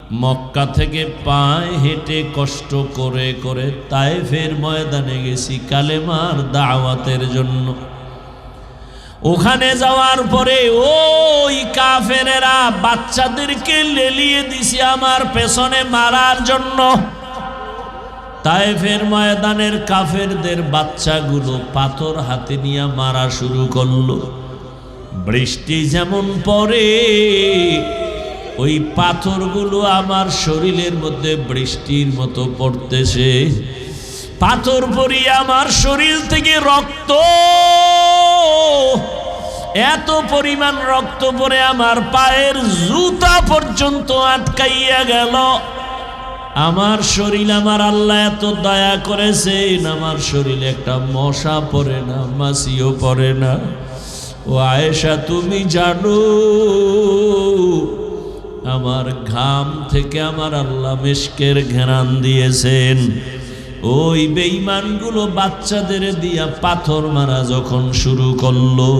মক্কা থেকে পায়ে হেঁটে কষ্ট করে করে তায়েফের ময়দানে গেছি কালেমার দাওয়াতের জন্য। ওখানে যাওয়ার পরে ওই কাফেরেরা বাচ্চাদেরকে লেলিয়ে দিছে আমার পেছনে মারার জন্য। তায়েফের ময়দানের কাফেরদের বাচ্চাগুলো পাথর হাতে নিয়ে মারা শুরু করলো। বৃষ্টি যেমন পড়ে ওই পাথরগুলো আমার শরীরের মধ্যে বৃষ্টির মতো পড়তেছে। পাথর পড়িয়ে আমার শরীর থেকে রক্ত, এত পরিমাণ রক্ত পড়ে আমার পায়ের জুতা পর্যন্ত আটকাইয়া গেল। আমার শরীর, আমার আল্লাহ এত দয়া করেছেন, আমার শরীরে একটা মশা পড়ে না, মাছিও পড়ে না। ও আয়েশা, তুমি জানো আমার ঘাম থেকে আমার আল্লাহ মিশকের ঘ্রাণ দিয়েছেন। ওই বেঈমানগুলো বাচ্চাদের দিয়া পাথর মারা যখন শুরু করলো,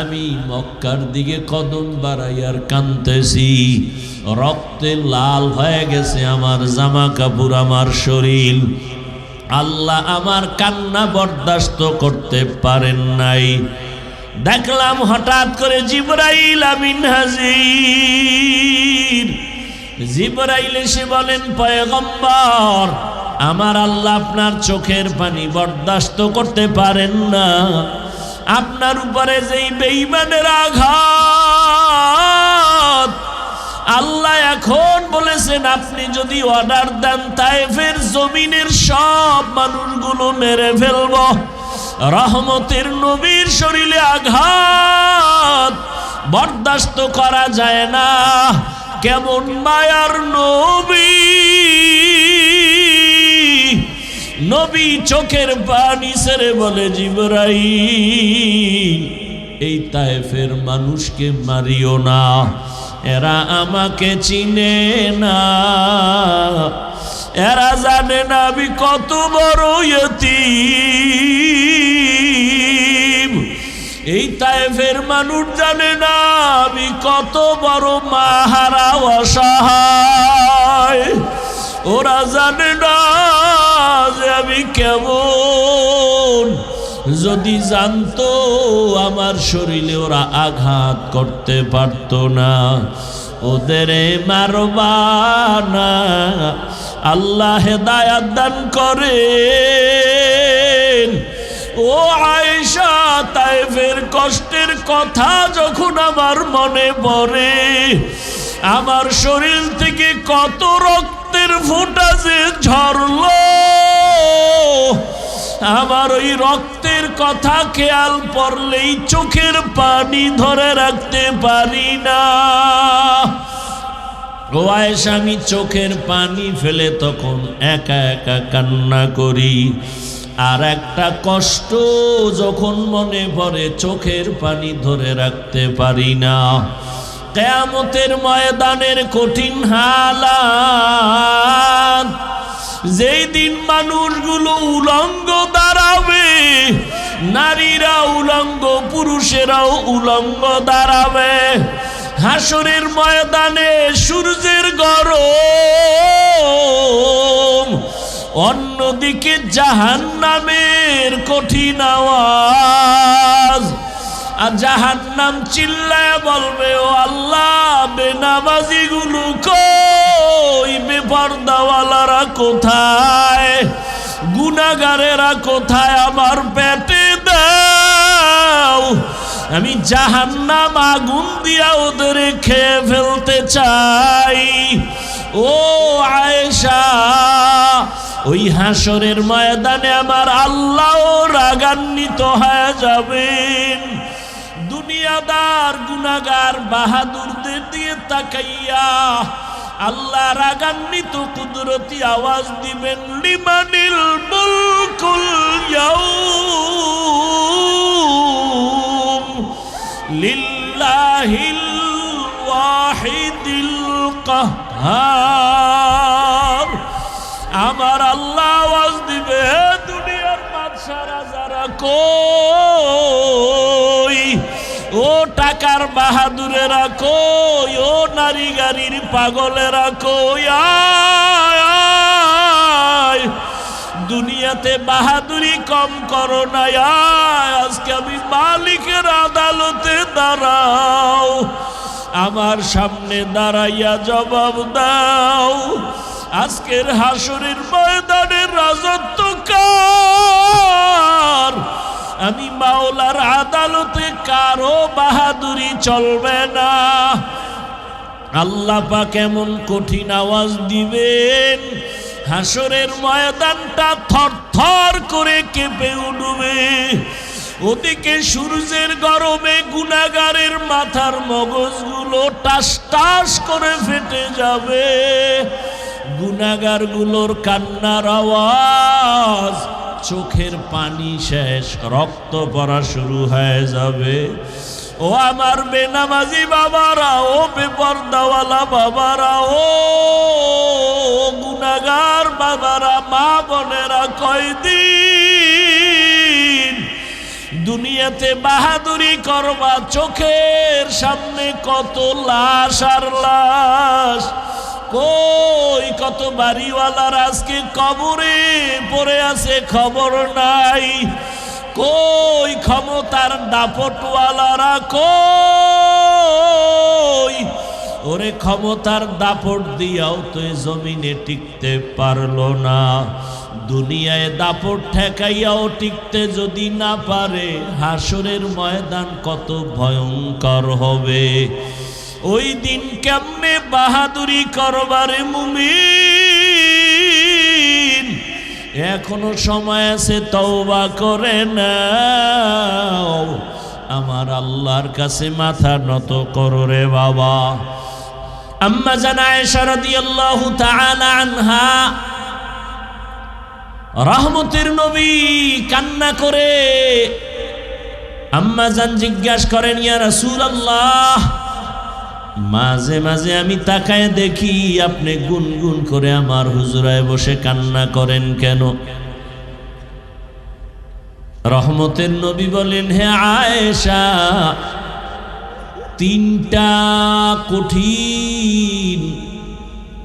আমি মক্কার দিকে কদম বাড়াইয়ার কাঁদতেছি। রক্তে লাল হয়ে গেছে আমার জামা কাপড়, আমার শরীর। আল্লাহ আমার কান্না বরদাস্ত করতে পারেন নাই। দেখলাম হঠাৎ করে জিবরাইল আমিন হাজির। জিবরাইল এসে বলেন, পয়গম্বর, আমার আল্লাহ আপনার চোখের পানি বরদাস্ত করতে পারেন না। আপনার উপরে যেই বেঈমানের আঘাত, আল্লাহ এখন বলেছেন আপনি যদি অর্ডার দেন তায়েফের জমিনের সব মানুষগুলো মেরে ফেলব। রহমতের নবীর শরীরে আঘাত বরদাস্ত করা যায় না। কেমন মায়ার নবী, নবী চোখের পানি ছেড়ে বলে, জিবরাইল, এই তায়েফের মানুষকে মারিও না, এরা আমাকে চিনে না, এরা জানে না আমি কত বড় ইয়তীম। এই তায়েফের মানুষ জানে না আমি কত বড় মাহারা অসহায়। ওরা জানে না যে আমি কেমন। যদি জানতো আমার শরীরে ওরা আঘাত করতে পারত না। ওদের মারবা না, আল্লাহ হেদায়াত দান করেন। ও আয়েশা, তায়েফের কষ্টের কথা যখন আমার মনে পড়ে, আমার শরীর থেকে কত রক্তের ফোঁটা যে ঝরলো, আমার ওই রক্তের কথা খেয়াল পড়লেই চোখের পানি ধরে রাখতে পারি না। ও আয়েশা, আমি চোখের পানি ফেলে তখন একা একা কান্না করি। আর একটা কষ্ট যখন মনে পড়ে চোখের পানি ধরে রাখতে পারি না। কিয়ামতের ময়দানের কঠিন হালাত, যেই দিন মানুষগুলো উলঙ্গ দাঁড়াবে, নারীরা উলঙ্গ, পুরুষেরাও উলঙ্গ দাঁড়াবে। হাসরের ময়দানে সূর্যের গরম, অন্যদিকে জাহান্নামের কঠিন আওয়াজ। আর জাহান্নাম চিল্লায় বলবে, ও আল্লাহ, বেনামাজিগুলো কই, বেপরদাওয়ালারা কোথায়, গুনাহগারেরা কোথায়, আমার পেটে দাও, আমি জাহান্নাম আগুন দিয়া ওদের খেয়ে ফেলতে চাই। ও আয়েশা, ওই হাসরের ময়দানে আমার আল্লাহ রাগান্বিত হয়ে যাবেন। দুনিয়াদার গুনাহগার বাহাদুরদের দিয়ে তাকাইয়া আল্লাহ রাগান্বিত কুদরতি আওয়াজ দিবেন, লিমানিল মুলকুল ইয়াউম লিল্লাহিল ওয়াহিদিল কাহ্হার। আমার আল্লাহ আওয়াজ দিবে, দুনিয়ার বাদশারা যারা কই, ও টাকার বাহাদুরেরা কই, ও নারী গাড়ির পাগলেরা কই, আয় আয়, দুনিয়াতে বাহাদুরি কম করো না, আয় আজকে আমি মালিকের আদালতে দাঁড়াও, আমার সামনে দাঁড়াইয়া জবাব দাও, আজকের হাসরের ময়দানের রাজত্ব কার? আমি মাওলার আদালতে কারো বাহাদুরি চলবে না। আল্লাহ পাক এমন কঠিন আওয়াজ দিবেন, হাসরের ময়দানটা থরথর করে কেঁপে উঠবে। ওদিকে সূর্যের গরমে গুনাহগারের মাথার মগজগুলো টাস টাস করে ফেটে যাবে, গুনাহগারগুলোর কান্নার আওয়াজ, চোখের পানি শেষ, রক্ত পড়া শুরু হয়ে যাবে। ও আমার বেনামাজি বাবারা, ও বেপরদাওয়ালা বাবারা, ও গুনাহগার বাবারা, মা বোনেরা, কয়দিন দুনিয়াতে বাহাদুরি করবা? চোখের সামনে কত লাশ আর লাশ, কই কত বাড়িওয়ালার আজকে কবরে পড়ে আছে, খবর নাই। কই ক্ষমতার দাপটওয়ালারা, কই? ওরে ক্ষমতার দাপট দিয়াও তো জমিনে টিকতে পারলো না, দুনিয়ায় দাপট ঠেকাইয়াও টিকতে যদি না পারে, হাসরের ময়দান কত ভয়ঙ্কর হবে। ওই দিন কেমনে বাহাদুরি করবারে মুমিন? এখনো সময় আছে, তওবা করে নাও, আমার আল্লাহর কাছে মাথা নত করো রে বাবা। আম্মা জান আয়েশা রাদিয়াল্লাহু তাআলা আনহা, রহমতের নবী কান্না করে, আম্মা জান জিজ্ঞাসা করেন, ইয়া রাসূলুল্লাহ, মাঝে মাঝে আমি তাকায় দেখি আপনি গুনগুন করে আমার হুজুরায় বসে কান্না করেন কেন? রহমতের নবী বলেন, হে আয়েশা, তিনটা কঠিন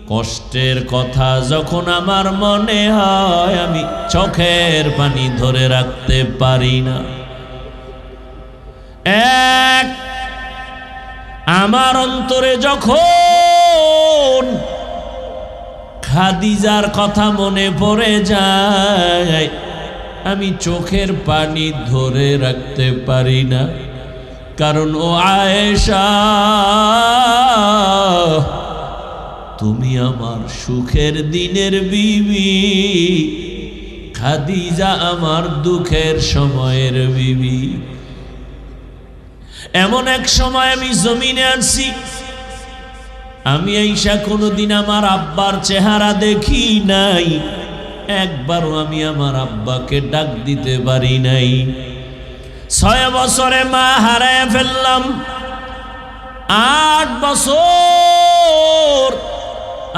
কষ্টের কথা যখন আমার মনে হয়, আমি চোখের পানি ধরে রাখতে পারি না। এক, আমার অন্তরে যখন খাদিজার কথা মনে পড়ে যায়, আমি চোখের পানি ধরে রাখতে পারি না, কারণ ও আয়েশা, তুমি আমার সুখের দিনের বিবি, খাদিজা আমার দুঃখের সময়ের বিবি। এমন এক সময় আমি জমিনে আসছি, আমি আইসা কোনোদিন আমার আব্বার চেহারা দেখি নাই, একবারও আমি আমার আব্বাকে ডাক দিতে পারি নাই। 6 বছরে মা হারায় ফেললাম, 8 বছর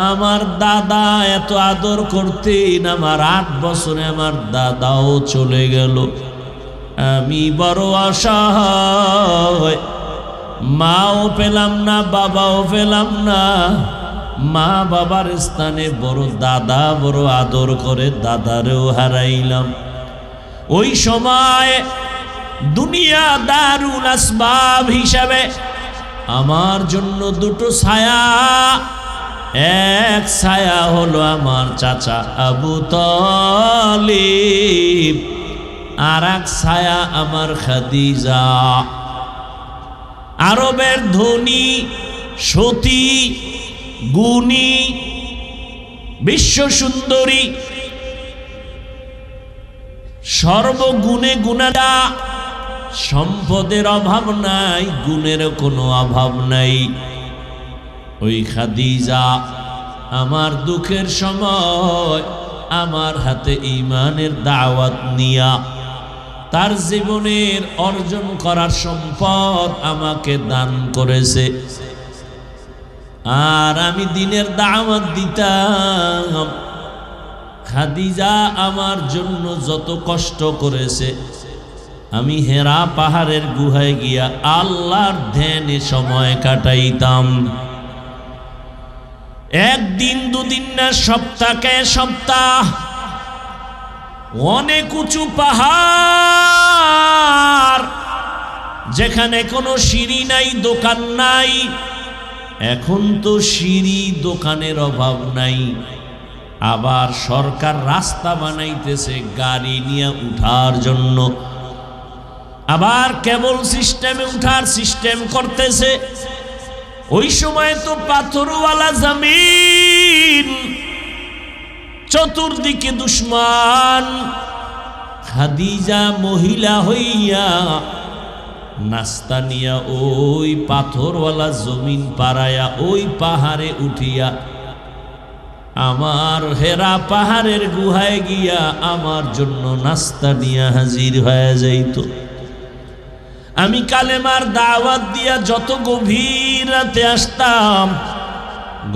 আমার দাদা এত আদর করতেন, আমার 8 বছরে আমার দাদাও চলে গেল। আমি বড় অসহায়, মাও পেলাম না, বাবাও পেলাম না। মা বাবার স্থানে বড় দাদা বড় আদর করে, দাদারেও হারাইলাম। ওই সময় দুনিয়া দারুল আসবাব হিসাবে আমার জন্য দুটো ছায়া, এক ছায়া হলো আমার চাচা আবু তালিব, আর এক ছায়া আমার খাদিজা। আরবের ধনী, সতী, গুণী, বিশ্ব সুন্দরী, সর্বগুণে গুণারা, সম্পদের অভাব নাই, গুণের কোনো অভাব নাই। ওই খাদিজা আমার দুঃখের সময় আমার হাতে ঈমানের দাওয়াত নিয়া তার জীবনের অর্জন করার সম্পদ আমাকে দান করেছে, আর আমি দিনের দাওয়াত দিতাম। খাদিজা আমার জন্য যত কষ্ট করেছে, আমি হেরা পাহাড়ের গুহায় গিয়া আল্লাহর ধ্যানে সময় কাটাইতাম। একদিন দুদিন না, সপ্তাহে সপ্তাহ। অনেক উঁচু পাহাড়, যেখানে কোনো সিঁড়ি নাই, দোকান নাই। এখন তো সিঁড়ি দোকানের অভাব নাই, আবার সরকার রাস্তা বানাইতেছে গাড়ি নিয়ে উঠার জন্য, আবার কেবল সিস্টেমে উঠার সিস্টেম করতেছে। ওই সময় তো পাথরওয়ালা জমিন, চতুর্দিকে দুশ্মন। খাদিজা মহিলা হইয়া নাস্তা নিয়া ওই পাথরওয়ালা জমিন পাড়ায়া ওই পাহাড়ে উঠিয়া আমার হেরা পাহাড়ের গুহায় গিয়া আমার জন্য নাস্তা নিয়া হাজির হয়ে যাইত। আমি কালেমার দাওয়াত দিয়া যত গভীর রাতে আসতাম,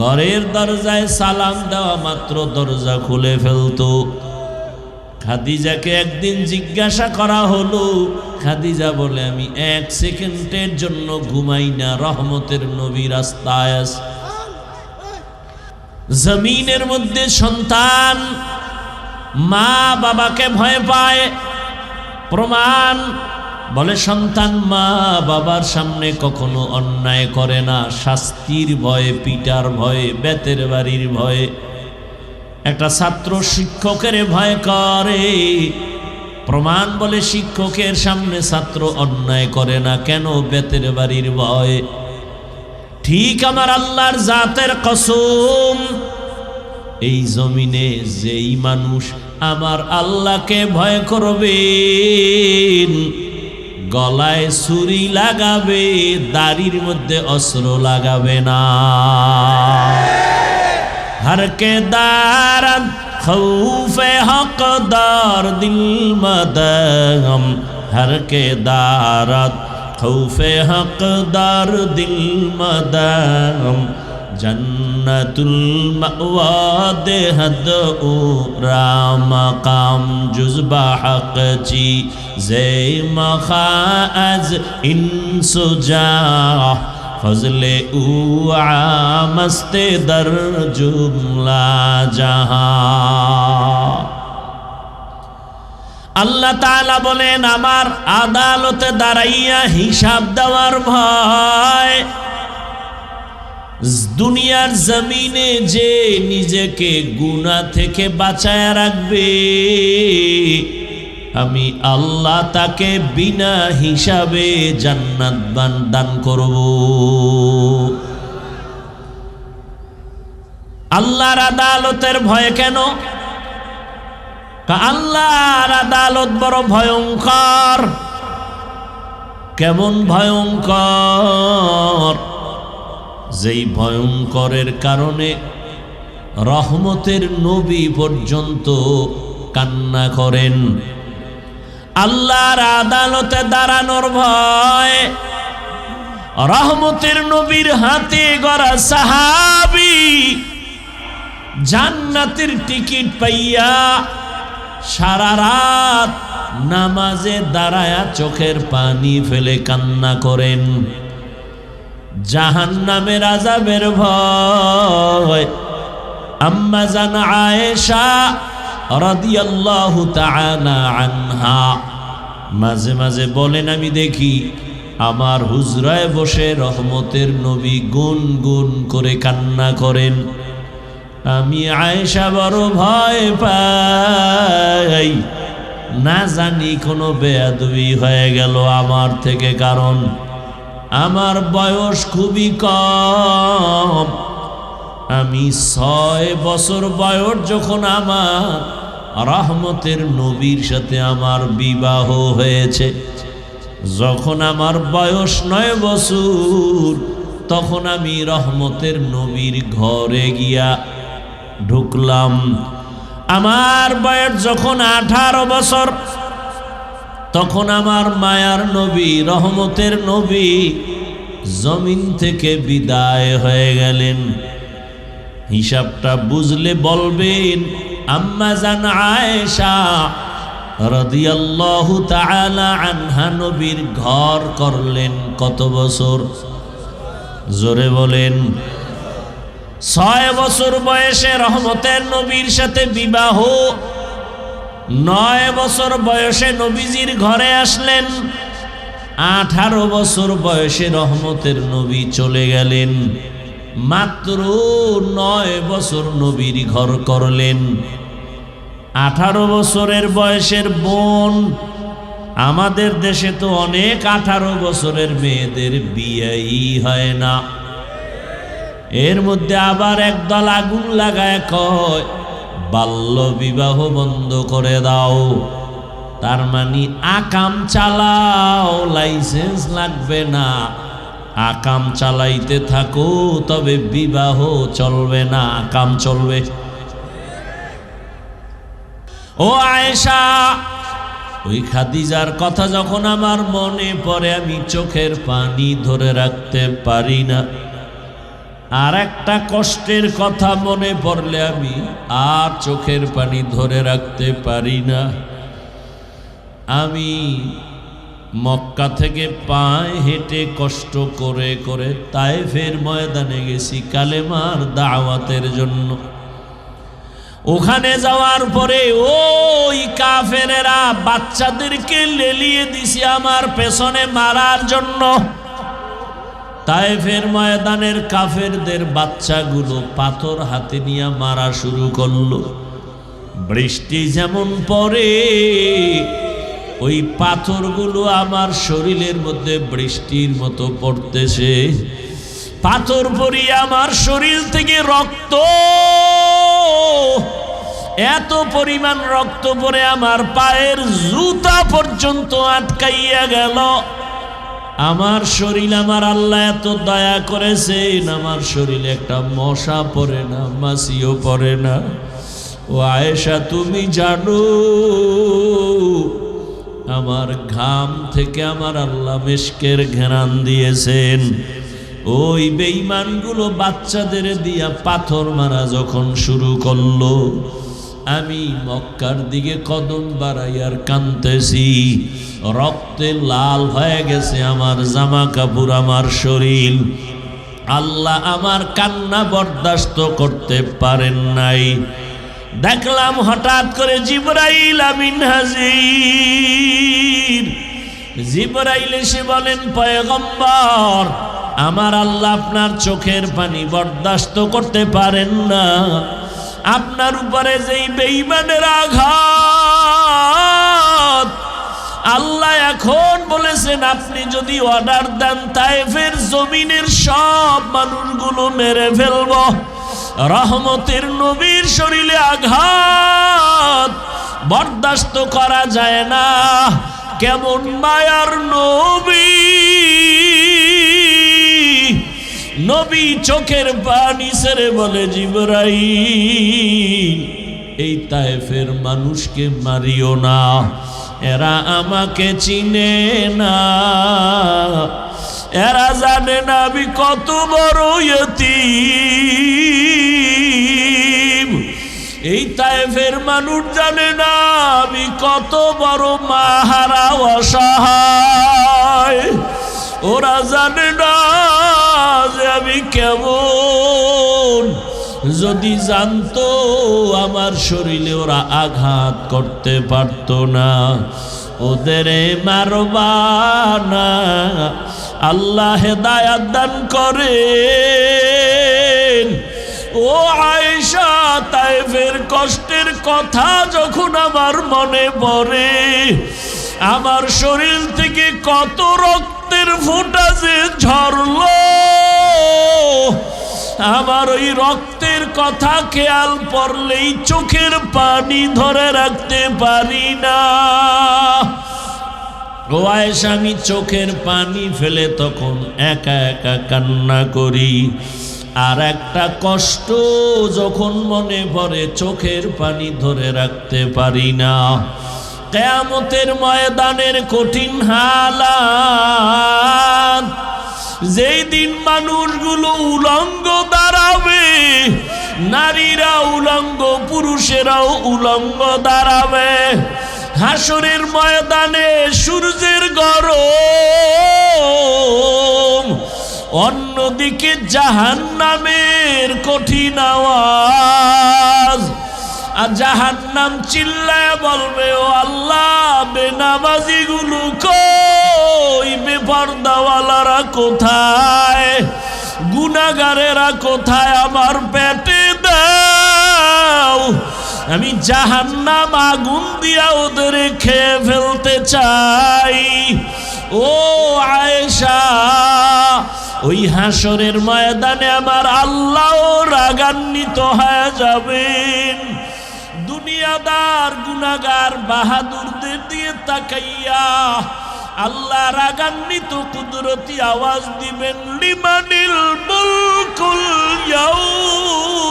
ঘরের দরজায় সালাম দেওয়া মাত্র দরজা খুলে ফেলতো। খাদিজাকে একদিন জিজ্ঞাসা করা হলো, খাদিজা বলে, আমি 1 সেকেন্ডের জন্য ঘুমাই না, রহমতের নবী রাস্তায় আছে। জমিনের মধ্যে সন্তান মা বাবাকে ভয় পায়, প্রমাণ। বলে সন্তান মা বাবার সামনে কখনো অন্যায় করে না, শাস্তির ভয়ে, পিটার ভয়ে, বেতের বাড়ির ভয়ে। একটা ছাত্র শিক্ষকের ভয় করে, প্রমাণ। বলে শিক্ষকের সামনে ছাত্র অন্যায় করে না কেন? বেতের বাড়ির ভয়। ঠিক আমার আল্লাহর জাতের কসম, এই জমিনে যেই মানুষ আমার আল্লাহকে ভয় করবে, গলায় ছুরি লাগাবে, দাড়ির মধ্যে অস্ত্র লাগাবে না। हर के दारद खौफे हकदार दिल मदगम, हर के दारद खौफे हकदार दिल मदगम, जन्नतुल मअवा देहद उरा मकाम जुज़बा हक ची ज़े मखाज इंसुजा फजले मस्ते दर जुमला जहां। আল্লাহ তাআলা বলেন, আমার আদালতে দাঁড়াইয়া হিসাব দেওয়ার ভয়। দুনিয়ার জমিনে যে নিজেকে গুনাহ থেকে বাঁচায় রাখবে, আমি আল্লাহ তাকে বিনা হিসাবে জান্নাত দান করব। আল্লাহর আদালতের ভয় কেন? আল্লাহর আদালত বড় ভয়ঙ্কর। কেমন ভয়ঙ্কর? যেই ভয়ঙ্করের কারণে রহমতের নবী পর্যন্ত কান্না করেন। আল্লাহর আদালতে দাঁড়ানোর ভয়। রহমতের নবীর হাতে গড়া সাহাবী জান্নাতের টিকিট পাইয়া সারা রাত নামাজে দাঁড়ায়া চোখের পানি ফেলে কান্না করেন। জাহান্নামের আযাবের ভয়। আম্মা জান আয়েশা রাদিয়াল্লাহু তাআলা আনহা মাঝে মাঝে বলেন, আমি দেখি আমার হুজরায় বসে রহমতের নবী গুন গুন করে কান্না করেন। আমি আয়েশা বড় ভয় পাই, না জানি কোনো বেয়াদবি হয়ে গেল আমার থেকে, কারণ আমার বয়স খুবই কম। আমি 6 বছর বয়স যখন আমার রহমতের নবীর সাথে আমার বিবাহ হয়েছে, যখন আমার বয়স 9 বছর, তখন আমি রহমতের নবীর ঘরে গিয়া ঢুকলাম। আমার বয়স যখন 18 বছর, তখন আমার মায়ার নবী রহমতের নবী জমিন থেকে বিদায় হয়ে গেলেন। হিসাবটা বুঝলে বলবেন, আম্মা জান আয়েশা রাদিয়াল্লাহু তাআলা আনহা নবীর ঘর করলেন কত বছর? জোরে বলেন। 6 বছর বয়সে রহমতের নবীর সাথে বিবাহ, 9 বছর বয়সে নবীজির ঘরে আসলেন, 18 বছর বয়সে রহমতের নবী চলে গেলেন। মাত্র 9 বছর নবীর ঘর করলেন। 18 বছরের বয়সের বোন, আমাদের দেশে তো অনেক 18 বছরের মেয়েদের বিয়েই হয় না। এর মধ্যে আবার একদল আগুন লাগায় কয় বাল্য বিবাহ বন্ধ করে দাও। তার মানে আকাম চালাও, লাইসেন্স লাগবে না, আকাম চালাইতে থাকো, তবে বিবাহ চলবে না, আকাম চলবে। ও আয়েশা, ওই খাদিজার কথা যখন আমার মনে পড়ে আমি চোখের পানি ধরে রাখতে পারি না। আর একটা কষ্টের কথা মনে পড়লে আমি আর চোখের পানি ধরে রাখতে পারি না। আমি মক্কা থেকে পায়ে হেঁটে কষ্ট করে করে তায়েফের ময়দানে গেছি কালেমার দাওয়াতের জন্য। ওখানে যাওয়ার পরে ওই কাফেরেরা বাচ্চাদেরকে লেলিয়ে দিছে আমার পেছনে মারার জন্য। তায়েফের ময়দানের কাফেরদের বাচ্চাগুলো পাথর হাতে নিয়ে মারা শুরু করলো। বৃষ্টি যেমন পড়ে ওই পাথরগুলো আমার শরীরের মধ্যে বৃষ্টির মতো পড়তেছে। পাথর পড়িয়ে আমার শরীর থেকে রক্ত, এত পরিমাণ রক্ত পড়ে আমার পায়ের জুতা পর্যন্ত আটকাইয়া গেল। আমার শরীর, আমার আল্লাহ এত দয়া করেছেন, আমার শরীরে একটা মশা পড়ে না, মাছিও পড়ে না। ও আয়েশা, তুমি জানো আমার ঘাম থেকে আমার আল্লাহ মিশকের ঘ্রাণ দিয়েছেন। ওই বেঈমানগুলো বাচ্চাদের দিয়া পাথর মারা যখন শুরু করলো, আমি মক্কার দিকে কদম বাড়াইয়ার কাঁদতেছি। রক্তে লাল হয়ে গেছে আমার জামা কাপড়, আমার শরীর। আল্লাহ আমার কান্না বরদাস্ত করতে পারেন নাই। দেখলাম হঠাৎ করে জিবরাইল আমিন হাজির। জিবরাইল এসে বলেন, পয়গম্বর, আমার আল্লাহ আপনার চোখের পানি বরদাস্ত করতে পারেন না। আপনার উপরে যেই বেঈমানের আঘাত, আল্লাহ এখন বলেছেন আপনি যদি অর্ডার দেন তায়েফের জমিনের সব মানুষগুলো মেরে ফেলব। রহমতের নবীর শরীরে আঘাত বরদাস্ত করা যায় না। কেমন মায়ার নবী, নবী চোখের পানি ছেড়ে বলে, জিবরাইল, এই তায়েফের মানুষকে মারিও না, এরা আমাকে চিনে না, এরা জানে না আমি কত বড় ইয়তীম। এই তায়েফের মানুষ জানে না আমি কত বড় মাহারা অসহায়। ওরা জানে না যে আমি কেমন। যদি জানতো আমার শরীরে ওরা আঘাত করতে পারত না। ওদের মারবা না, আল্লাহ হেদায়াত দান করেন। ও আয়েশা, তায়েফের কষ্টের কথা যখন আমার মনে পড়ে, আমার শরীর থেকে কত রক্তের ফোঁটা যে ঝরলো, আমার ওই রক্তের কথা খেয়াল পড়লেই চোখের পানি ধরে রাখতে পারি না। ও আয়েশা, আমি চোখের পানি ফেলে তখন একা একা কান্না করি। আর একটা কষ্ট যখন মনে পড়ে চোখের পানি ধরে রাখতে পারি না। কিয়ামতের ময়দানের কঠিন হালাত, যেই দিন মানুষগুলো উলঙ্গ দাঁড়াবে, নারীরা উলঙ্গ, পুরুষেরাও উলঙ্গ দাঁড়াবে। হাসরের ময়দানে সূর্যের গরম, অন্যদিকে জাহান্নামের কঠিন আওয়াজ। আর জাহান্নাম চিল্লায় বলবে, ও আল্লাহ, বেনামাজি গুলো কই, বেপরদাওয়ালারা কোথায়, গুনাহগারেরা কোথায়, আমার পেটে দাও, আমি জাহান্নাম আগুন দিয়া ওদের খেয়ে ফেলতে চাই। ও আয়েশা, ওই হাসরের ময়দানে আমার আল্লাহ রাগান্বিত হয়ে যাবেন। দুনিয়াদার গুনাহগার বাহাদুরদের দিয়ে তাকাইয়া আল্লাহ রাগান্বিত কুদরতি আওয়াজ দিবেন, লিমানিল মুলকুল ইয়াউম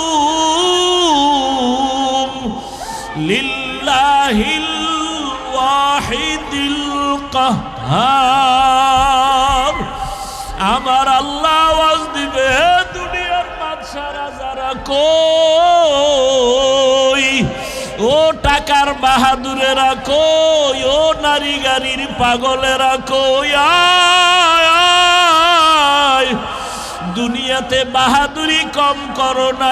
লিল্লাহিল ওয়াহিদিল কাহ্হার। আমার আল্লাহ আওয়াজ দিবে, দুনিয়ার বাদশা রাজারা কই, ও টাকার বাহাদুরেরা কই, ও নারী গাড়ির পাগলেরা কই, আয় দুনিয়াতে বাহাদুরি কম করো না,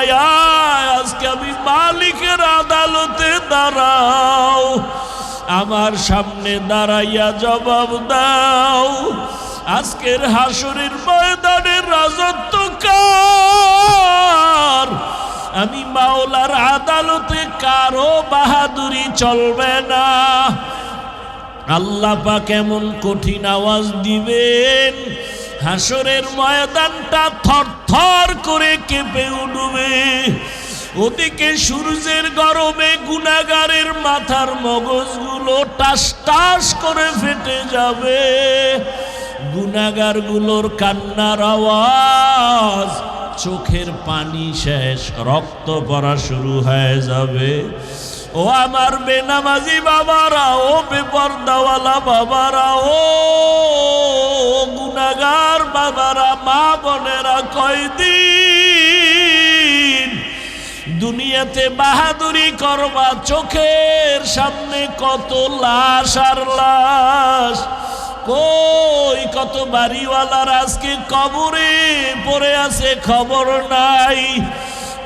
আজকে আমি মালিকের আদালতে দাঁড়াও, আমার সামনে দাঁড়াইয়া জবাব দাও, আজকের হাসরের ময়দানের রাজত্ব কার, আমি মাওলার আদালতে কারো বাহাদুরি চলবে না। আল্লাহ পাক এমন কঠিন আওয়াজ দিবেন, হাসরের ময়দানটা থরথর করে কেঁপে উঠবে। ওদিকে সূর্যের গরমে গুনাহগারের মাথার মগজগুলো টাস টাস করে ফেটে যাবে, গুনাহগারগুলোর কান্নার আওয়াজ, চোখের পানি শেষ, রক্ত পড়া শুরু হয়ে যাবে। ও আমার বেনামাজি বাবারা, ও বেপরদাওয়ালা বাবারা, ও গুনাহগার বাবারা, মা বোনেরা, কয়দিন দুনিয়াতে বাহাদুরি করবা, চোখের সামনে কত লাশ আর লাশ, কই কত বাড়িওয়ালার আজকে কবরে পড়ে আছে, খবর নাই,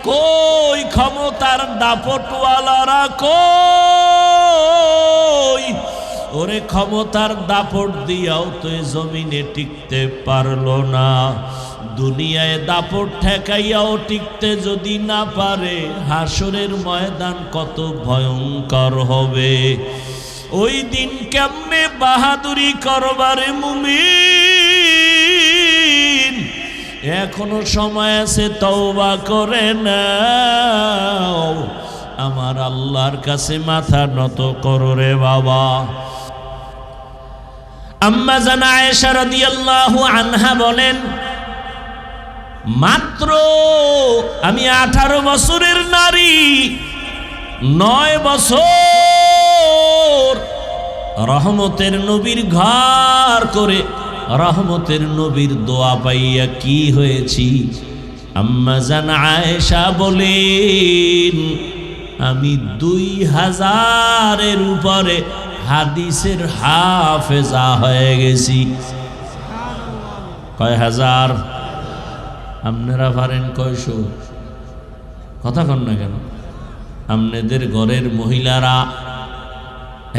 কই ক্ষমতার দাপটওয়ালারা কই, ওরে ক্ষমতার দাপট দিয়াও তো জমিনে টিকতে পারলো না, দুনিয়ায় দাপট ঠেকাইয়াও টিকতে যদি না পারে, হাসরের ময়দান কত ভয়ঙ্কর হবে। ওই দিন কেমনে বাহাদুরি করবারে মুমিন, এখনো সময় আছে, তওবা করে নাও, আমার আল্লাহর কাছে মাথা নত করো রে বাবা। আম্মা জান আয়েশা রাদিয়াল্লাহু আনহা বলেন, মাত্র আমি 18 বছরের নারী, 9 বছর রহমতের নবীর ঘর করে রহমতের নবীর দোয়া পাইয়া কি হয়েছি। আম্মা জান আয়েশা বলেন, আমি 2000-এর উপরে হাদিসের হাফেজা হয়ে গেছি। কয় হাজার? আপনারা পারেন কয়শো? কথা কন না কেন? আপনাদের ঘরের মহিলারা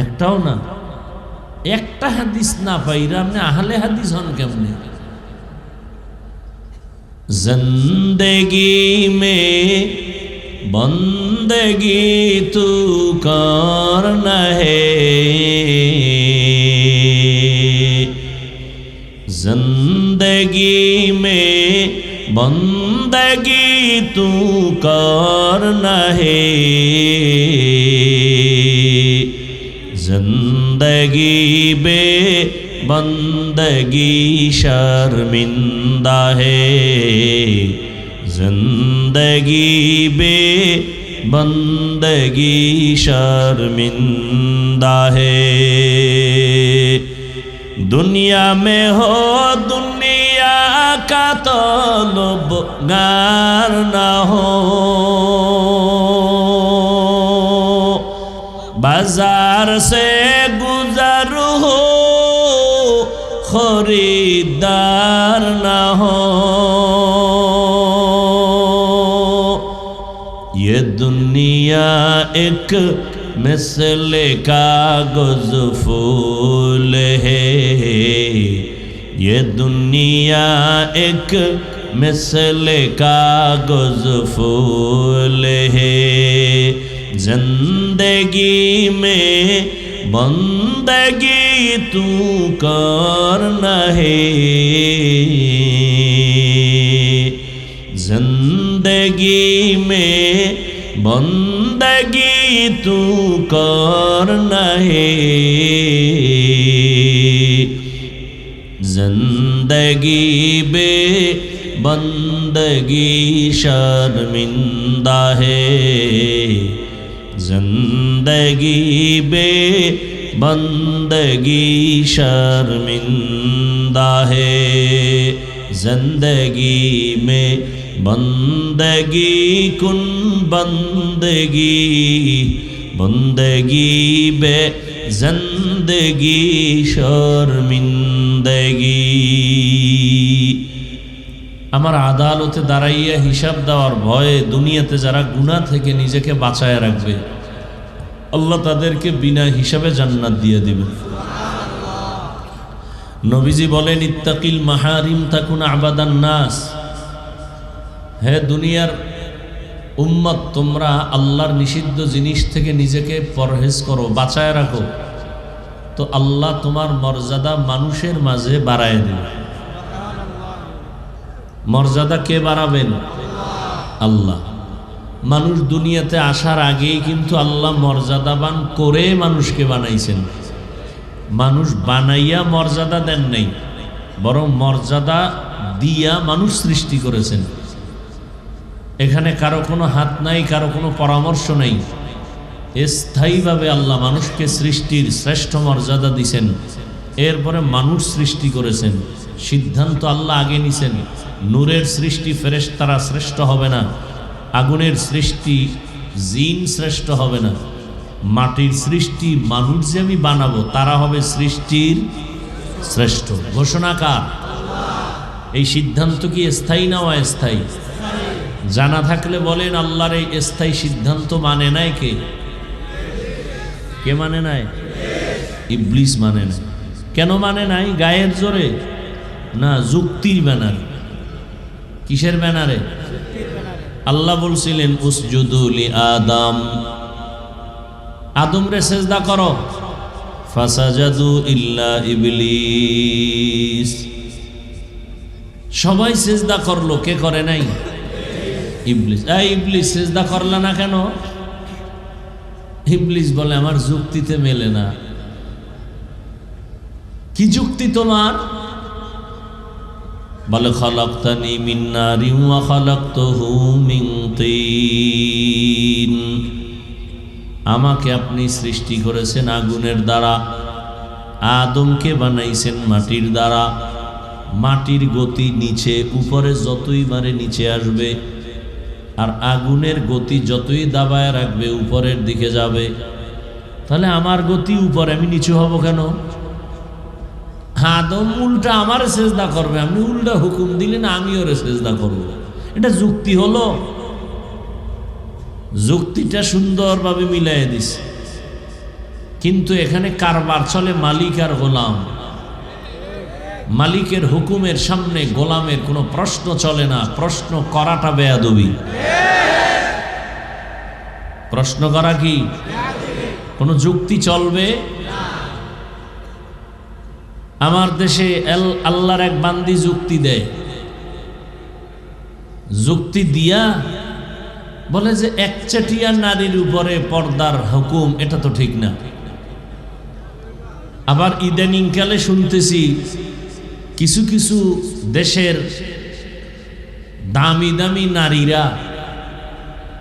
একটাও না, একটা হাদিস না পাইরা আপনি আহলে হাদিস হন কেমনে? জিন্দেগি মে বন্দেগি তু করনা হে, जिंदगी में बंदगी तू करना है, जिंदगी बे बंदगी शर्मिंदा है, जिंदगी बे बंदगी शर्मिंदा है। दुनिया में हो दुनिया का तलबगार ना हो, बाजार से गुजर हो खरीदार ना हो। ये दुनिया एक मिसले कागज फूल है, ये दुनिया एक मिसले कागज फूल है। जिंदगी में बंदगी तू करना है, जिंदगी में बंदगी तू करना है। जिंदगी बे बंदगी शर्मिंदा है, जिंदगी बे बंदगी शर्मिंदा है। जिंदगी में बंदगी कुन बंदगी, बंदगी बे जिंदगी शर्मिंदगी। আমার আদালতে দাঁড়াইয়া হিসাব দেওয়ার ভয়ে দুনিয়াতে যারা গুনাহ থেকে নিজেকে বাঁচায় রাখবে, আল্লাহ তাদেরকে বিনা হিসাবে জান্নাত দিয়ে দিবেন। নবীজি বলেন, ইত্তাকিল মাহারিম তাকুন আবাদান নাস। হে দুনিয়ার উম্মত, তোমরা আল্লাহর নিষিদ্ধ জিনিস থেকে নিজেকে পরহেজ করো, বাঁচায় রাখো, তো আল্লাহ তোমার মর্যাদা মানুষের মাঝে বাড়ায় দেবে। মর্যাদা কে বাড়াবেন? আল্লাহ। মানুষ দুনিয়াতে আসার আগেই কিন্তু আল্লাহ মর্যাদাবান করে মানুষকে বানাইছেন। মানুষ বানাইয়া মর্যাদা দেন নাই, বরং মর্যাদা দিয়া মানুষ সৃষ্টি করেছেন। এখানে কারো কোনো হাত নাই, কারো কোনো পরামর্শ নাই। স্থায়ীভাবে আল্লাহ মানুষকে সৃষ্টির শ্রেষ্ঠ মর্যাদা দিছেন, এরপরে মানুষ সৃষ্টি করেছেন। সিদ্ধান্ত আল্লাহ আগে নিছেন। নূরের সৃষ্টি ফেরেশতারা শ্রেষ্ঠ হবে না, আগুনের সৃষ্টি জিন শ্রেষ্ঠ হবে না, মাটির সৃষ্টি মানুষ যে আমি বানাবো তারা হবে সৃষ্টির শ্রেষ্ঠ। ঘোষণাকার। এই সিদ্ধান্ত কি স্থায়ী না অস্থায়ী? জানা থাকলে বলেন, আল্লাহর এই স্থায়ী সিদ্ধান্ত মানে নাই কে? কে মানে নাই? ইবলিস মানে নাই। কেন মানে নাই? গায়ের জোরে না, যুক্তির ব্যানারে। কিসের ব্যানারে? আল্লাহ বলছিলেন, উসজুদু লি আদম, আদমরে সেজদা করো। ফাসাজাদু ইল্লা ইবলিস, সবাই সেজদা করলো, কে করে নাই? ইবলিস। ইবলিস সেজদা করলা না কেন? ইবলিস বলে, আমার যুক্তিতে মেলে না। কি যুক্তি তোমার? বলে, খালাকতানি মিন নারিন ওয়া খালাকতুহু মিন তিন, আমাকে আপনি সৃষ্টি করেছেন আগুনের দ্বারা, আদমকে বানাইছেন মাটির দ্বারা। মাটির গতি নিচে, উপরে যতই বারে নিচে আসবে, আর আগুনের গতি যতই দাবায় রাখবে উপরের দিকে যাবে। তাহলে আমার গতি উপরে, আমি নিচু হব কেন? আদম উল্টা আমার সেজদা করবে, আপনি উল্টা হুকুম দিলেন আমি ওরে সেজদা করব। এটা যুক্তি হলো? যুক্তিটা সুন্দরভাবে মিলাই দিছে, কিন্তু এখানে কারবার চলে মালিক আর গোলাম। মালিকের হুকুমের সামনে গোলামের কোনো প্রশ্ন চলে না। প্রশ্ন করাটা বেয়াদবি। প্রশ্ন করা কি কোনো যুক্তি চলবে? আমার দেশে আল্লাহর এক বান্দি যুক্তি দেয়, যুক্তি দিয়া বলে যে একচেটিয়া নারীর উপরে পর্দার হুকুম, এটা তো ঠিক না। আবার ইদানিংকালে শুনতেছি কিছু কিছু দেশের দামি দামি নারীরা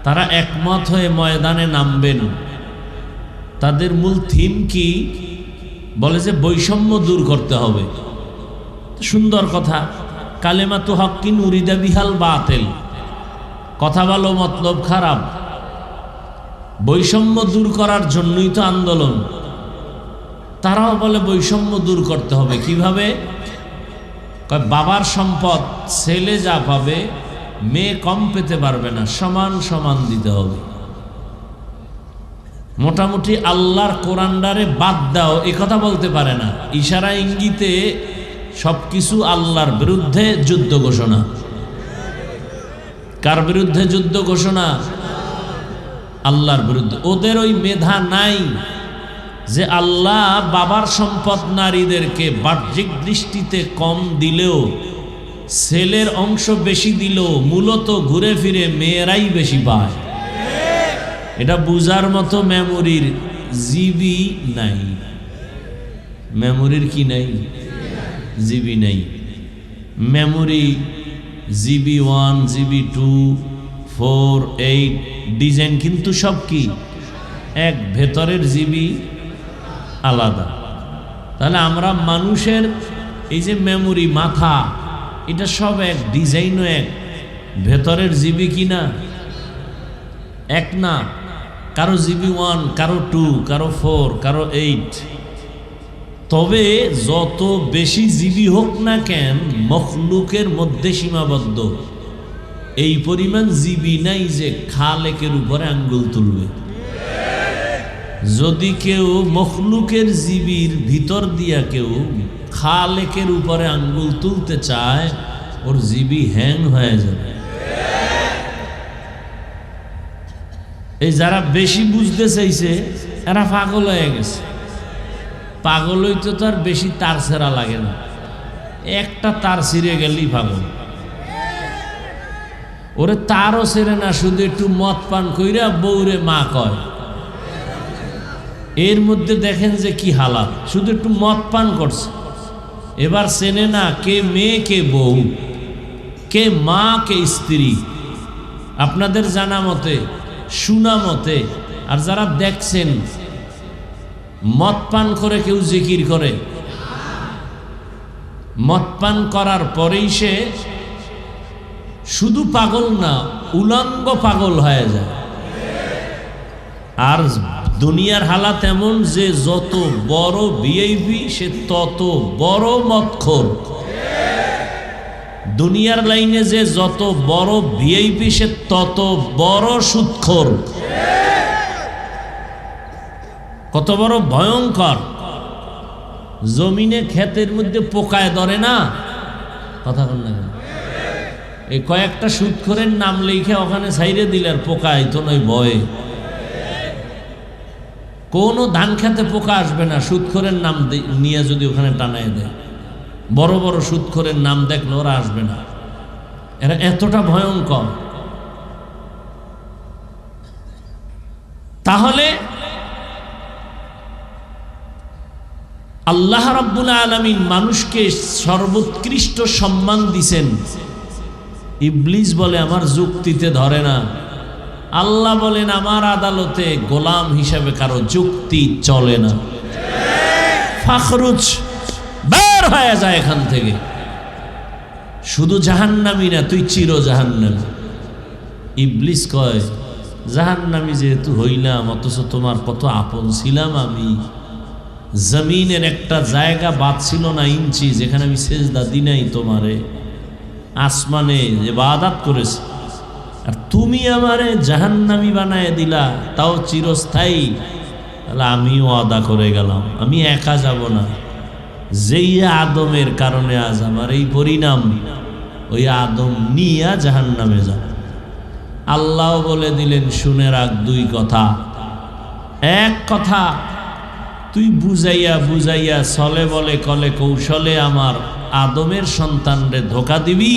তারা একমত হয়ে ময়দানে নামবেন। তাদের মূল থিম কি? বলে যে বৈষম্য দূর করতে হবে। সুন্দর কথা, কালেমাতু হাক্কিন উরিদা বিহাল বাতিল, কথা ভালো মতলব খারাপ। বৈষম্য দূর করার জন্যই তো আন্দোলন। তারাও বলে বৈষম্য দূর করতে হবে কিভাবে? বাবার সম্পদ ছেলে যা পাবে মেয়ে কম পেতে পারবে না, সমান সমান দিতে হবে। মোটামুটি আল্লাহর কোরআনডারে বাদ দাও এ কথা বলতে পারে না, ইশারা ইঙ্গিতে সবকিছু আল্লাহর বিরুদ্ধে যুদ্ধ ঘোষণা। কার বিরুদ্ধে যুদ্ধ ঘোষণা? আল্লাহর বিরুদ্ধে। ওদের ওই মেধা নাই যে আল্লাহ বাবার সম্পদ নারীদেরকে বাহ্যিক দৃষ্টিতে কম দিলেও, ছেলের অংশ বেশি দিলেও মূলত ঘুরে ফিরে মেয়েরাই বেশি পায়। এটা বুঝার মতো মেমোরির জিবি নাই। মেমোরির কি নাই? জিবি নাই। মেমোরি জিবি 1, জিবি 2, 4, 8 ডিজাইন কিন্তু সব কি এক, ভেতরের জিবি আলাদা। তাহলে আমরা মানুষের এই যে মেমোরি মাথা, এটা সব এক, ডিজাইনও এক, ভেতরের জিবি কি না এক না। কারো জিবি 1, কারো 2, কারো 4, কারো 8। তবে যত বেশি জিবি হোক না কেন মখলুকের মধ্যে সীমাবদ্ধ। এই পরিমাণ জিবি নাই যে খালেকের উপরে আঙ্গুল তুলবে। যদি কেউ মখলুকের জিবির ভিতর দিয়া কেউ খালেকের উপরে আঙ্গুল তুলতে চায়, ওর জিবি হ্যাং হয়ে যাবে। এই যারা বেশি বুঝতে চাইছে এরা পাগল হয়ে গেছে। পাগল হইতে তো আর বেশি তার ছেঁড়া লাগে না, একটা তার ছিঁড়ে গেলেই পাগল। ওরে তারও ছেড়ে না, শুধু একটু মদ পান কইরা বউরে মা কয়। এর মধ্যে দেখেন যে কি হালাত, শুধু একটু মদ পান করছে, এবার চেনে না কে মেয়ে কে বউ, কে মা কে স্ত্রী। আপনাদের জানা মতে, শোনা মতে, আর যারা দেখছেন, মদ পান করে কেউ জিকির করে, মদ পান করার পরেই সে শুধু পাগল না, উলঙ্গ পাগল হয়ে যায়। আর দুনিয়ার হালাত এমন যে যত বড় ভিআইপি সে তত বড় মদখোর। দুনিয়ার লাইনে যে যত বড় ভিআইপি সে তত বড় সুদখোর। কত বড় ভয়ঙ্কর! জমিনে ক্ষেতের মধ্যে পোকায় ধরে না, কথা বল না, এই কয়েকটা সুদখোরের নাম লিখে ওখানে ছাইরে দিলে আর পোকায় তো নয় ভয়ে। কোনো ধান খেতে পোকা আসবে না সুদখোরের নাম নিয়ে যদি ওখানে টানায় দেয়। বড় বড় সুদখোরের নাম দেখলে ওরা আসবে না, এরা এতটা ভয়ঙ্কর। তাহলে আল্লাহ রাব্বুল আলামিন মানুষকে সর্বোৎকৃষ্ট সম্মান দিছেন। ইবলিস বলে আমার যুক্তিতে ধরে না। আল্লাহ বলেন আমার আদালতে গোলাম হিসাবে কারো যুক্তি চলে না। ফাখরুজ, বের হয়ে যায় এখান থেকে। শুধু জাহান্নামী না, তুই চির জাহান্নামী। ইবলিস কয় জাহান্নামী যেহেতু হইলাম, অথচ তোমার কত আপন ছিলাম আমি। জমিনের একটা জায়গা বাদ ছিল না ইঞ্চি যেখানে আমি সেজদা দিই নাই তোমারে। আসমানে ইবাদত করেছি, আর তুমি আমারে জাহান্নামী বানায় দিলা, তাও চিরস্থায়ী। তাহলে আমিও আদা করে গেলাম, আমি একা যাব না। যেই আদমের কারণে আজ আমার এই পরিণাম, ওই আদম নিয়া জাহান্নামে যাব। আল্লাহ বলে দিলেন শুনে রাখ দুই কথা। এক কথা, তুই বুঝাইয়া বুঝাইয়া ছলে বলে কলে কৌশলে আমার আদমের সন্তানরে ধোকা দিবি,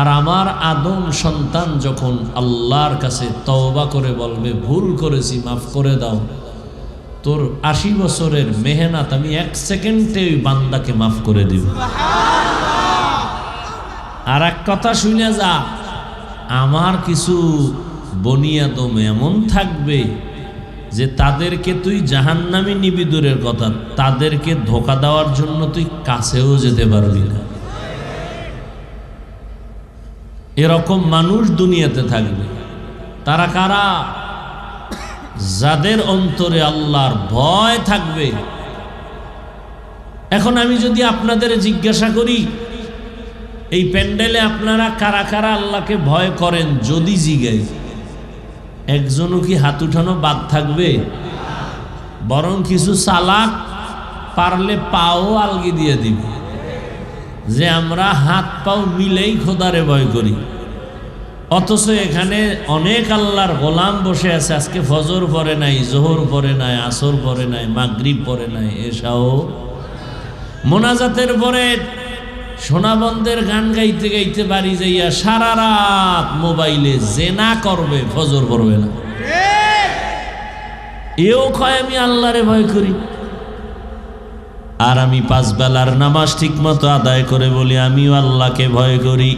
আর আমার আদম সন্তান যখন আল্লাহর কাছে তওবা করে বলবে ভুল করেছি মাফ করে দাও, তোর 80 বছরের মেহনত আমি 1 সেকেন্ডে ওই বান্দাকে মাফ করে দিব। আর এক কথা শুনে যা, আমার কিছু বনি আদম এমন থাকবে যে তাদেরকে তুই জাহান্নামী নিবি দূরের কথা, তাদেরকে ধোকা দেওয়ার জন্য তুই কাছেও যেতে পারবি না। এরকম মানুষ দুনিয়াতে থাকবে। তারা কারা? যাদের অন্তরে আল্লাহর ভয় থাকবে। এখন আমি যদি আপনাদের জিজ্ঞাসা করি, এই প্যান্ডেলে আপনারা কারা কারা আল্লাহকে ভয় করেন, যদি জিগাই, একজনও কি হাত উঠানো বাদ থাকবে? বরং কিছু চালাক পারলে পাও আলগি দিয়ে দিবে যে আমরা হাত পাও মিলেই খোদারে ভয় করি। অথচ এখানে অনেক আল্লাহর গোলাম বসে আছে, আজকে ফজর পড়ে নাই, জোহর পড়ে নাই, আসর পড়ে নাই, মাগরিব পড়ে নাই, এশাও মোনাজাতের পরে সোনাবন্ধের গান গাইতে গাইতে বাড়ি যাইয়া সারা রাত মোবাইলে জেনা করবে, ফজর পড়বে না। এও কয় আমি আল্লাহরে ভয় করি। আর আমি 5 বেলার নামাজ ঠিক মতো আদায় করে বলি আমিও আল্লাহকে ভয় করি।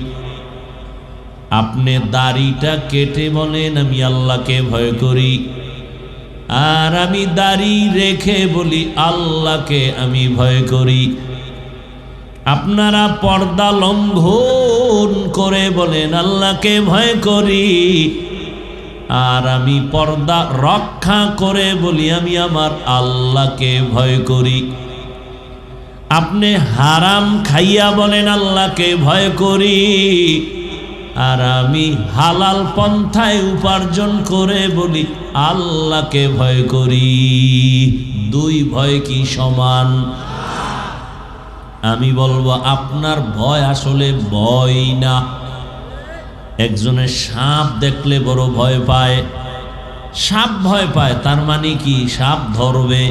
আপনি দাড়িটা কেটে বলেন আমি আল্লাহকে ভয় করি। আর আমি দাড়ি রেখে বলি আল্লাহকে আমি ভয় করি। আপনারা পর্দা লঙ্ঘন করে বলেন আল্লাহকে ভয় করি। আর আমি পর্দা রক্ষা করে বলি আমি আমার আল্লাহকে ভয় করি। আপনি হারাম খাইয়া বলেন আল্লাহকে ভয় করি। আর আমি হালাল পন্থায় উপার্জন করে বলি আল্লাহকে ভয় করি। দুই ভয় কি সমান? আমি বলবো আপনার ভয় আসলে ভয় না। একজনের সাপ দেখলে বড় ভয় পায়, সাপ ভয় পায়, তার মানে কি সাপ ধরবে?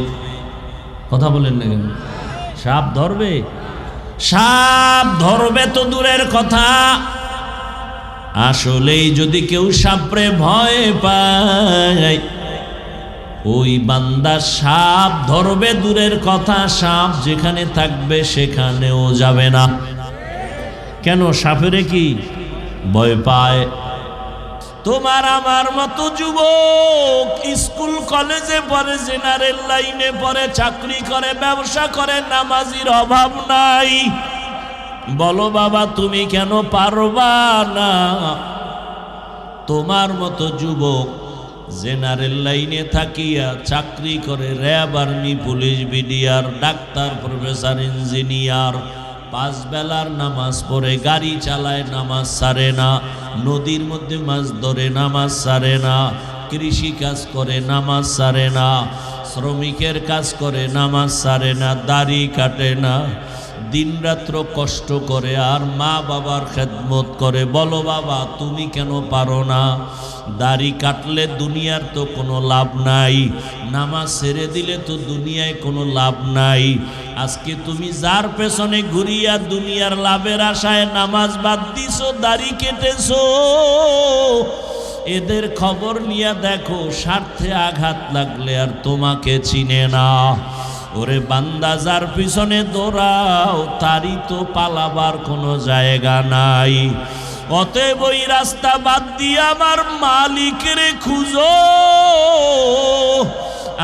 কথা বলেন না কেন? সাপ ধরবে? সাপ ধরবে তো দূরের কথা, আসলেই যদি কেউ সাপরে ভয় পায়, ওই বান্দা সাপ ধরবে দূরের কথা, সাপ যেখানে থাকবে সেখানেও যাবে না। কেন? সাপেরে কি ভয় পায়? তোমার আমার মতো যুবক স্কুল কলেজে পড়ে, জেনারেল লাইনে পড়ে, চাকরি করে, ব্যবসা করে, নামাজির অভাব নাই। বলো বাবা তুমি কেন পারবা না? তোমার মতো যুবক জেনারেল লাইনে থাকিয়া চাকরি করে, RAB, army, police, BDR, doctor, professor, engineer, 5 বেলার নামাজ পড়ে, গাড়ি চালায়, নামাজ ছাড়ে না, নদীর মধ্যে মাছ ধরে, নামাজ ছাড়ে না, কৃষি কাজ করে, নামাজ ছাড়ে না, শ্রমিকের কাজ করে, নামাজ ছাড়ে না, দাড়ি কাটে না, দিনরাত্র কষ্ট করে, আর মা বাবার খেদমত করে। বলো বাবা তুমি কেন পারো না? দাড়ি কাটলে দুনিয়ার তো কোনো লাভ নাই, নামাজ ছেড়ে দিলে তো দুনিয়ায় কোনো লাভ নাই। আজকে তুমি যার পেছনে ঘুরিয়া দুনিয়ার লাভের আশায় নামাজ বাদ দিছো, দাড়ি কেটেছো, এদের খবর নিয়ে দেখো, স্বার্থে আঘাত লাগলে আর তোমাকে চিনে না। ওরে বান্দা যার পিছনে দৌড়াও তারই তো পালাবার কোনো জায়গা নাই। অতএব ওই রাস্তা বাদ দিয়ে আমার মালিকের খুঁজো,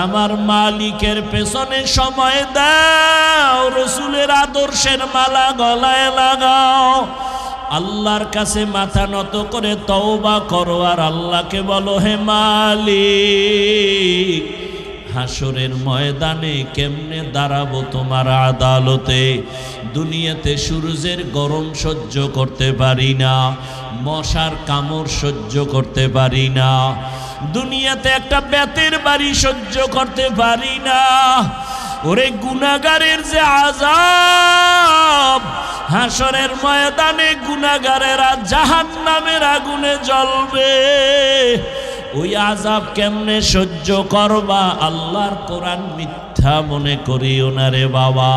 আমার মালিকের পেছনে সময় দাও, রসুলের আদর্শের মালা গলায় লাগাও, আল্লাহর কাছে মাথা নত করে তওবা করো, আর আল্লাহকে বলো হে মালিক হাসরের ময়দানে কেমনে দাঁড়াবো তোমার আদালতে? দুনিয়াতে সূর্যের গরম সহ্য করতে পারি না, মশার কামড় সহ্য করতে পারি না, দুনিয়াতে একটা বেতের বাড়ি সহ্য করতে পারি না। ওরে গুনাহগারের যে আযাব, হাসরের ময়দানে গুনাহগারেরা জাহান্নামের আগুনে জ্বলবে, ওই আযাব কেমনে সহ্য করবা? আল্লাহর কোরআন মিথ্যা মনে করিও না রে বাবা,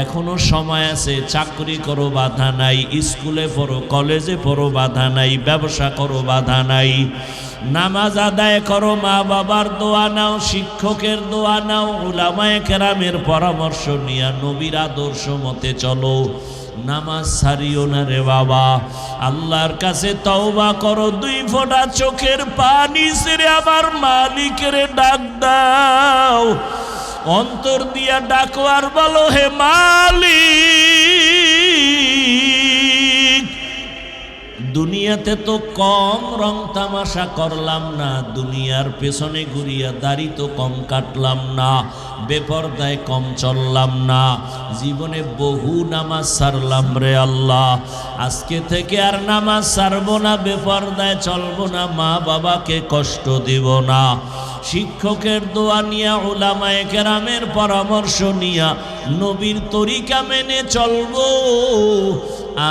এখনো সময় আছে। চাকরি করো বাধা নাই, স্কুলে পড়ো, কলেজে পড়ো বাধা নাই, ব্যবসা করো বাধা নাই, নামাজ আদায় করো, মা বাবার দোয়া নাও, শিক্ষকের দোয়া নাও, উলামায়ে কেরামের পরামর্শ নিয়ে নবীর আদর্শ মতে চলো, নামাজ ছাড়িও না রে বাবা। আল্লাহর কাছে তওবা করো, 2 ফোঁটা চোখের পানি ছেড়ে আমার মালিকের ডাক দাও, অন্তর দিয়া ডাকো আর বলো হে মালিক দুনিয়াতে তো কম রং তামাশা করলাম না, দুনিয়ার পেছনে ঘুরিয়া দাড়ি তো কম কাটলাম না, বেপরদায় কম চললাম না, জীবনে বহু নামাজ সারলাম রে আল্লাহ। আজকে থেকে আর নামাজ সারবো না, বেপরদায় চলবো না, মা বাবাকে কষ্ট দিব না, শিক্ষকের দোয়া নিয়া, উলামায়ে কেরামের পরামর্শ নিয়া নবীর তরিকা মেনে চলবো।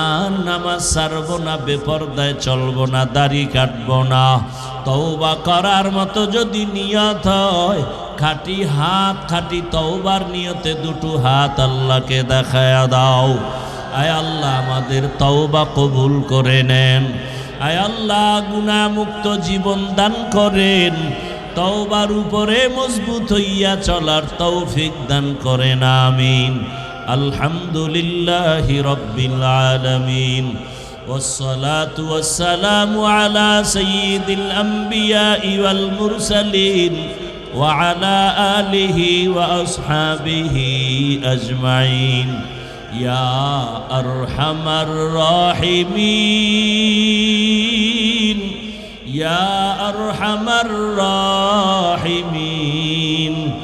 আর নামাজ ছাড়বো না, বেপরদায় চলবো না, দাড়ি কাটবো না। তওবা করার মতো যদি নিয়ত হয়, খাঁটি হাত, খাঁটি তওবার নিয়তে দুটো হাত আল্লাহকে দেখায়া দাও। আয় আল্লাহ আমাদের তওবা কবুল করে নেন। আয় আল্লাহ গুনাহমুক্ত জীবন দান করেন। তওবার উপরে মজবুত হইয়া চলার তৌফিক দান করেন, আমিন। আলহামদুলিল্লাহি রাব্বিল আলামিন, والصلاة والسلام على سيد الأنبياء والمرسلين وعلى آله وأصحابه أجمعين يا أرحم الراحمين يا أرحم الراحمين